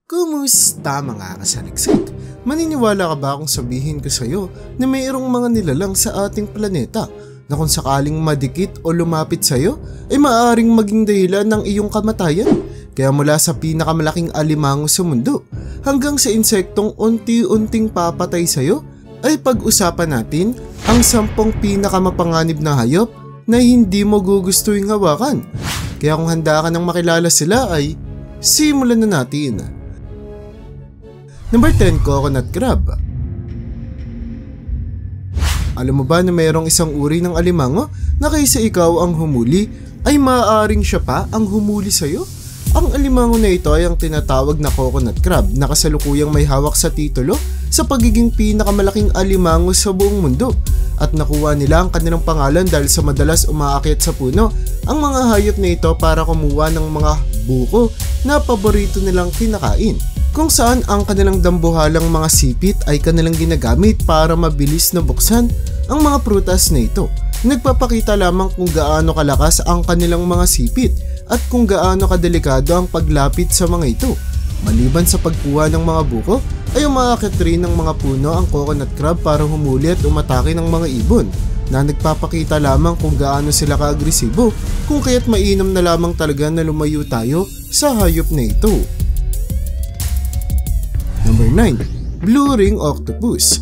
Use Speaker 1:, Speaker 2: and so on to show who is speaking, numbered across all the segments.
Speaker 1: Kumusta mga kasaliksik? Maniniwala ka ba kung sabihin ko sa'yo na mayroong mga nilalang sa ating planeta na kung sakaling madikit o lumapit sa'yo ay maaaring maging dahilan ng iyong kamatayan? Kaya mula sa pinakamalaking alimango sa mundo hanggang sa insektong unti-unting papatay sa'yo ay pag-usapan natin ang 10 pinakamapanganib na hayop na hindi mo gugustuhin hawakan. Kaya kung handa ka nang makilala sila ay simulan na natin. Number 10, coconut crab. Alam mo ba na mayroong isang uri ng alimango na kaysa ikaw ang humuli ay maaaring siya pa ang humuli sa'yo? Ang alimango na ito ay ang tinatawag na coconut crab na kasalukuyang may hawak sa titulo sa pagiging pinakamalaking alimango sa buong mundo. At nakuha nila ang kanilang pangalan dahil sa madalas umaakyat sa puno ang mga hayop na ito para kumuha ng mga buko na paborito nilang kinakain. Kung saan ang kanilang dambuhalang mga sipit ay kanilang ginagamit para mabilis na buksan ang mga prutas na ito. Nagpapakita lamang kung gaano kalakas ang kanilang mga sipit at kung gaano kadelikado ang paglapit sa mga ito. Maliban sa pagkuha ng mga buko, ay umaakyat rin ng mga puno ang coconut crab para humuli at umatake ng mga ibon na nagpapakita lamang kung gaano sila kaagresibo, kung kaya't mainam na lamang talaga na lumayo tayo sa hayop na ito. Number 9, blue ring octopus.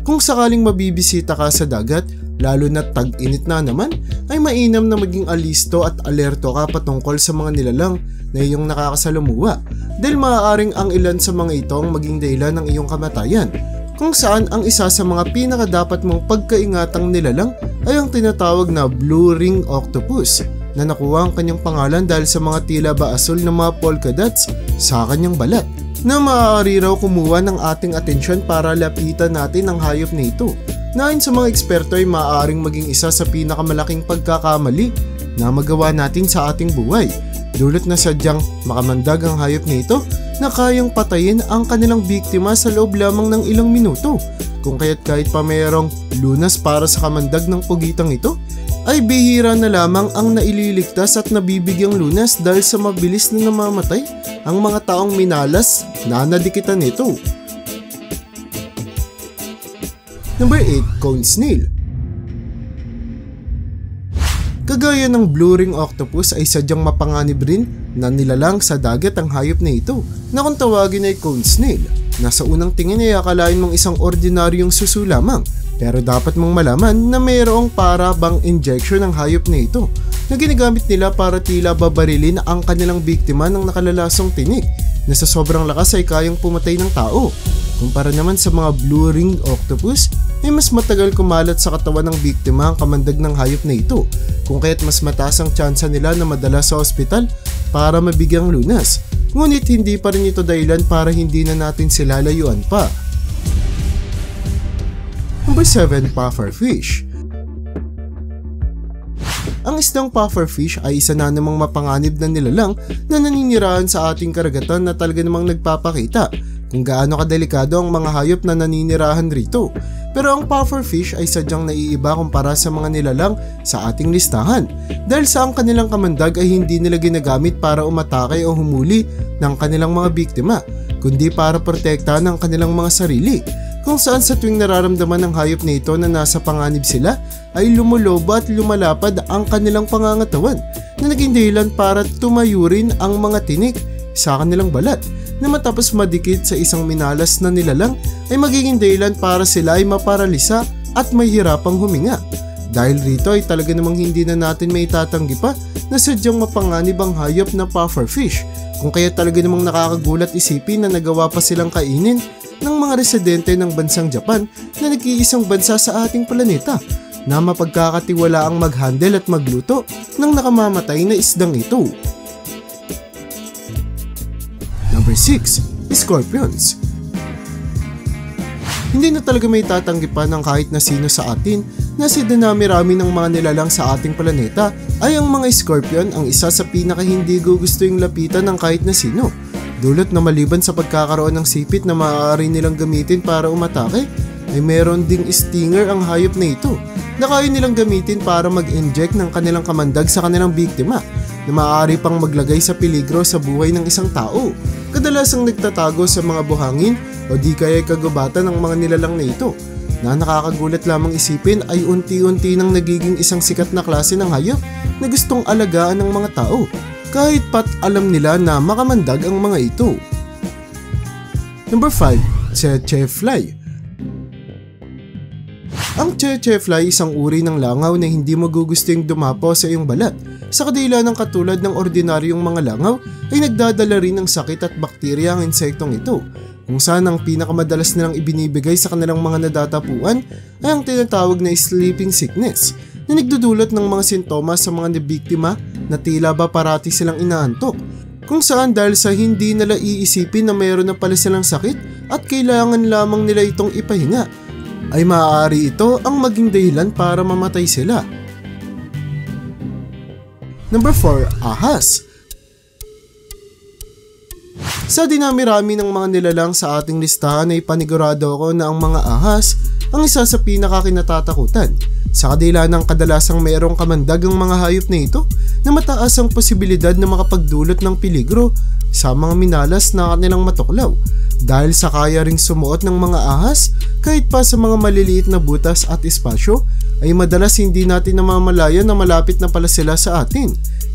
Speaker 1: Kung sakaling mabibisita ka sa dagat, lalo na tag-init na naman, ay mainam na maging alisto at alerto ka patungkol sa mga nilalang na iyong nakakasalamuha dahil maaaring ang ilan sa mga ito ang maging dahilan ng iyong kamatayan. Kung saan ang isa sa mga pinakadapat mong pagkaingatang nilalang ay ang tinatawag na blue ring octopus na nakuha ang kanyang pangalan dahil sa mga tila ba asul na mga polka dots sa kanyang balat na maaari raw kumuha ng ating atensyon para lapitan natin ang hayop na ito. Ayon sa mga eksperto ay maaaring maging isa sa pinakamalaking pagkakamali na magawa natin sa ating buhay. Dulot na sadyang makamandag ang hayop na ito na kayang patayin ang kanilang biktima sa loob lamang ng ilang minuto. Kung kaya't kahit pa mayroong lunas para sa kamandag ng pugitang ito, ay bihira na lamang ang naililigtas at nabibigyang lunas dahil sa mabilis na namamatay ang mga taong minalas na nadikitan nito. Number 8, cone snail. Kagaya ng blue ring octopus ay sadyang mapanganib rin na nilalang sa dagat ang hayop na ito na kung tawagin ay cone snail. Nasa unang tingin ay akalain mong isang ordinaryong suso lamang, pero dapat mong malaman na mayroong para bang injection ng hayop na ito na ginagamit nila para tila babarilin ang kanilang biktima ng nakalalasong tinik na sa sobrang lakas ay kayang pumatay ng tao. Kumpara naman sa mga blue ring octopus ay mas matagal kumalat sa katawan ng biktima ang kamandag ng hayop na ito, kung kaya't mas mataas ang tsansa nila na madala sa ospital para mabigyang lunas. Ngunit hindi pa rin ito dahilan para hindi na natin sila layuan pa. Number 7, pufferfish. Ang isdang pufferfish ay isa na namang mapanganib na nilalang na naninirahan sa ating karagatan na talaga namang nagpapakita kung gaano kadelikado ang mga hayop na naninirahan rito. Pero ang pufferfish ay sadyang naiiba kumpara sa mga nilalang sa ating listahan dahil sa ang kanilang kamandag ay hindi nila ginagamit para umatake o humuli ng kanilang mga biktima, kundi para protektahan ang kanilang mga sarili. Kung saan sa tuwing nararamdaman ng hayop na ito na nasa panganib sila ay lumulobo at lumalapad ang kanilang pangangatawan na naging dahilan para tumayo rin ang mga tinik sa kanilang balat na matapos madikit sa isang minalas na nilalang ay magiging dahilan para sila ay maparalisa at mahirapang huminga. Dahil rito ay talaga namang hindi na natin may itatanggi pa na sadyang mapanganib ang hayop na pufferfish, kung kaya talaga namang nakakagulat isipin na nagawa pa silang kainin ng mga residente ng bansang Japan na nag-iisang bansa sa ating planeta na mapagkakatiwala ang mag-handle at magluto ng nakamamatay na isdang ito. Number 6, scorpions. Hindi na talaga may tatanggi pa ng kahit na sino sa atin na sa dinami-rami ng mga nilalang sa ating planeta ay ang mga scorpion ang isa sa pinaka hindi gugustuhing lapitan ng kahit na sino. Dulot na maliban sa pagkakaroon ng sipit na maaari nilang gamitin para umatake, ay meron ding stinger ang hayop na ito na kaya nilang gamitin para mag-inject ng kanilang kamandag sa kanilang biktima na maaari pang maglagay sa peligro sa buhay ng isang tao. Kadalasang nagtatago sa mga buhangin o di kaya kagubatan ng mga nilalang na ito, na nakakagulat lamang isipin ay unti-unti nang nagiging isang sikat na klase ng hayop na gustong alagaan ng mga tao, kahit pat alam nila na makamandag ang mga ito. Number 5. Tse-tse fly. Ang tse-tse fly isang uri ng langaw na hindi magugustong dumapo sa iyong balat. Sa kadila ng katulad ng ordinaryong mga langaw ay nagdadala rin ng sakit at bakterya ang insektong ito, kung saan ang pinakamadalas nilang ibinibigay sa kanilang mga nadatapuan ay ang tinatawag na sleeping sickness, na nagdudulot ng mga sintomas sa mga nabiktima na tila ba parati silang inaantok, kung saan dahil sa hindi nila iisipin na mayroon na pala silang sakit at kailangan lamang nila itong ipahinga, ay maaari ito ang maging dahilan para mamatay sila. Number 4. Ahas. Sa dinami-rami ng mga nilalang sa ating listahan ay panigurado ako na ang mga ahas ang isa sa pinakakinatatakutan. Sa kadila ng kadalasang mayroong kamandag ang mga hayop na ito na mataas ang posibilidad na makapagdulot ng peligro sa mga minalas na kanilang matuklaw, dahil sa kaya ring sumuot ng mga ahas kahit pa sa mga maliliit na butas at espasyo ay madalas hindi natin namamalayan na malapit na pala sila sa atin,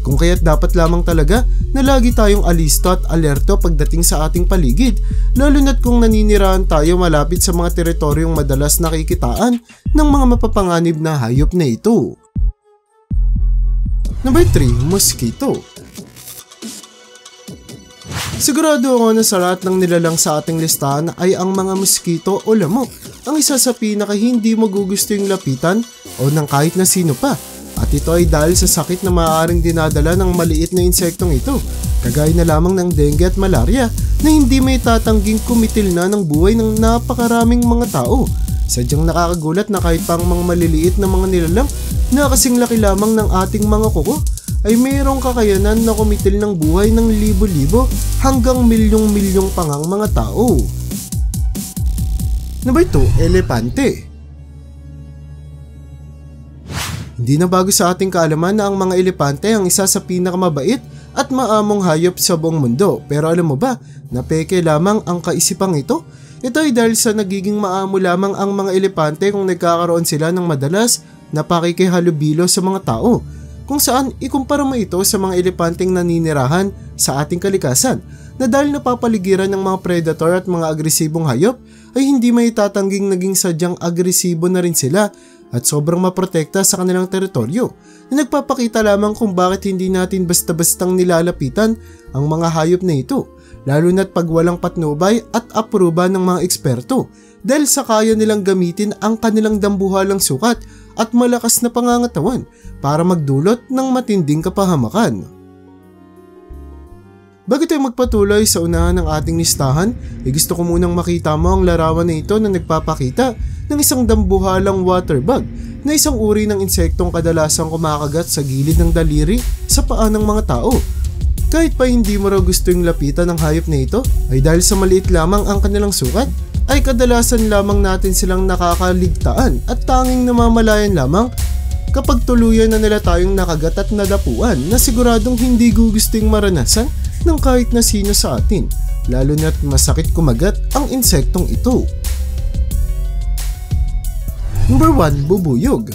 Speaker 1: kung kaya't dapat lamang talaga na lagi tayong alisto at alerto pagdating sa ating paligid, lalo na't kung naninirahan tayo malapit sa mga teritoryong madalas nakikitaan ng mga mapapanganib na hayop na ito. Number 3. Mosquito. Sigurado ako na sa lahat ng nilalang sa ating listahan ay ang mga mosquito o lamok ang isa sa pinaka hindi magugustong lapitan o ng kahit na sino pa, at ito ay dahil sa sakit na maaaring dinadala ng maliit na insektong ito, kagaya na lamang ng dengue at malaria na hindi may tatangging kumitil na ng buhay ng napakaraming mga tao. Sadyang nakakagulat na kahit pang mga maliliit na mga nilalang na kasing laki lamang ng ating mga kuko ay mayroong kakayanan na kumitil ng buhay ng libo-libo hanggang milyong-milyong pangang mga tao. Number 2. Elepante. Hindi na bago sa ating kaalaman na ang mga elepante ang isa sa pinakamabait at maamong hayop sa buong mundo, pero alam mo ba na peke lamang ang kaisipang ito? Ito ay dahil sa nagiging maamo lamang ang mga elepante kung nagkakaroon sila ng madalas na pakikihalubilo sa mga tao, kung saan ikumpara mo ito sa mga elepanteng naninirahan sa ating kalikasan, na dahil napapaligiran ng mga predator at mga agresibong hayop ay hindi may tatangging naging sadyang agresibo na rin sila at sobrang maprotekta sa kanilang teritoryo, na nagpapakita lamang kung bakit hindi natin basta-bastang nilalapitan ang mga hayop na ito, lalo na't pag walang patnubay at apruba ng mga eksperto, dahil sa kaya nilang gamitin ang kanilang dambuhalang sukat at malakas na pangangatawan para magdulot ng matinding kapahamakan. Bago tayo magpatuloy sa unahan ng ating listahan, ay gusto ko munang makita mo ang larawan na ito na nagpapakita ng isang dambuhalang water bug na isang uri ng insektong kadalasang kumakagat sa gilid ng daliri sa paa ng mga tao. Kahit pa hindi mo raw gusto yung lapitan ng hayop na ito, ay dahil sa maliit lamang ang kanilang sukat, ay kadalasan lamang natin silang nakakaligtaan at tanging namamalayan lamang kapag tuluyan na nila tayong nakagat at nadapuan na siguradong hindi gugusting maranasan ng kahit na sino sa atin, lalo na't masakit kumagat ang insektong ito. Number 1. Bubuyog.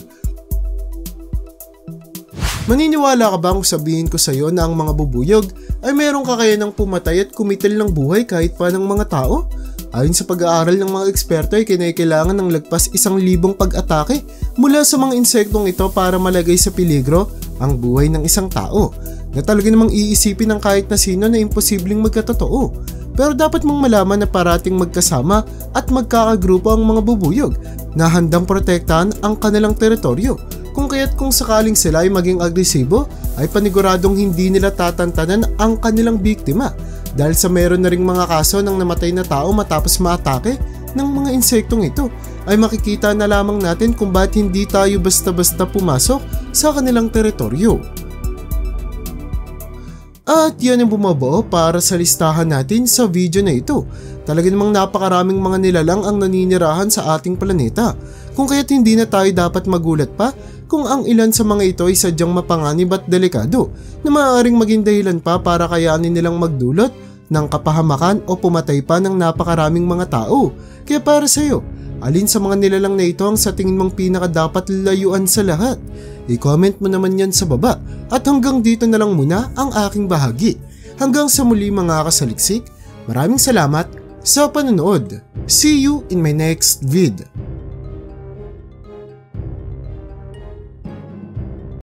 Speaker 1: Maniniwala ka ba kung sabihin ko sa iyo na ang mga bubuyog ay mayroong kakayanang pumatay at kumitil ng buhay kahit pa ng mga tao? Ayon sa pag-aaral ng mga eksperto ay kinakailangan ng lagpas 1,000 pag-atake mula sa mga insektong ito para malagay sa peligro ang buhay ng isang tao, na talaga namang iisipin ng kahit na sino na imposibleng magkatotoo. Pero dapat mong malaman na parating magkasama at magkakagrupo ang mga bubuyog na handang protektahan ang kanilang teritoryo, kung kaya't kung sakaling sila ay maging agresibo ay paniguradong hindi nila tatantanan ang kanilang biktima, dahil sa meron na ring mga kaso ng namatay na tao matapos maatake ng mga insektong ito, ay makikita na lamang natin kung bakit hindi tayo basta-basta pumasok sa kanilang teritoryo. At yan ang bumabuo para sa listahan natin sa video na ito. Talaga namang napakaraming mga nilalang ang naninirahan sa ating planeta, kung kaya't hindi na tayo dapat magulat pa kung ang ilan sa mga ito ay sadyang mapanganib at delikado na maaaring maging dahilan pa para kayanin nilang magdulot ng kapahamakan o pumatay pa ng napakaraming mga tao. Kaya para sa iyo, alin sa mga nilalang na ito ang sa tingin mong pinaka dapat layuan sa lahat? I-comment mo naman yan sa baba at hanggang dito na lang muna ang aking bahagi. Hanggang sa muli mga kasaliksik, maraming salamat sa panonood. See you in my next vid.